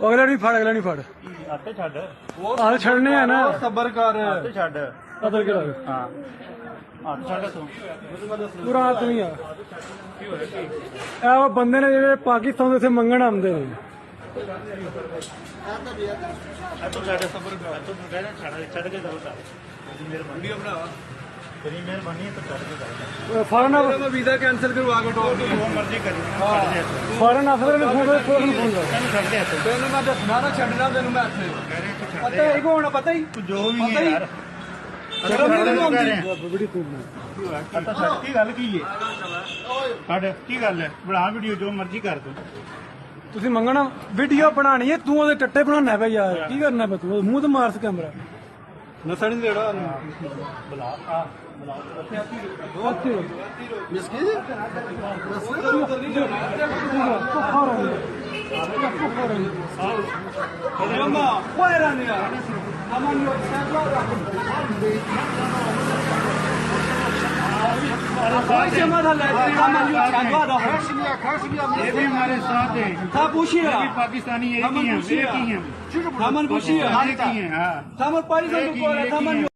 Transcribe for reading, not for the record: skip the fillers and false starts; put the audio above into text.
अगला नहीं फड़, अगला नहीं फड़ आते छड़ हाल छड़ने है ना। सबर कर आते छड़ कदर के लग हाँ आते छड़ तू पूरा हाथ नहीं आ वो बंदे ने जेडे पाकिस्तान से मंगण आंदे ने तू छड़ सबर कर तू कहना छड़ के दो वीडियो बना तेरी मेहरबानी है तो छड़ के दो फॉरन मैं वीजा कैंसिल करवा के टोल जो मर्जी करी छड़ दे फॉरन अफसर ने फोन फोन फोन तैਨੂੰ ਛੱਡ ਦੇ ਇੱਥੇ तेन मैं दसना ना छड़ना तेन मैं इत्थे ਕਹਿ ਰਹੇ ਤੂੰ ਛੱਡ पता है को होना पता ही ਤੂੰ ਜੋ ਵੀ ਹੈ ਯਾਰ शर्म नहीं आती बड़ी खूब ਤਾਂ ਛੱਡ ਕੀ ਗੱਲ ਕੀ ਹੈ ਛੱਡ ਕੀ ਗੱਲ ਹੈ ਬਣਾ ਵੀਡੀਓ ਜੋ ਮਰਜੀ ਕਰ ਤੂੰ ਤੁਸੀਂ ਮੰਗਣਾ ਵੀਡੀਓ ਬਣਾਣੀ ਹੈ ਤੂੰ ਉਹਦੇ ਟੱਟੇ ਬਣਾਉਣਾ ਪਿਆ ਯਾਰ ਕੀ ਕਰਨਾ ਪਿਆ ਤੂੰ ਮੂੰਹ ਤੇ ਮਾਰਸ ਕੈਮਰਾ नसण देड़ा ਬੁਲਾ ਆ ਬੁਲਾ मिसकी मम्मा कोई रानी यार अमन यो ये भी हमारे साथ है था पूछिए ये भी पाकिस्तानी एक ही हैं अमन एक ही हैं पूछिए एक ही हैं हाँ था मन पारी एक ही हैं हाँ पारी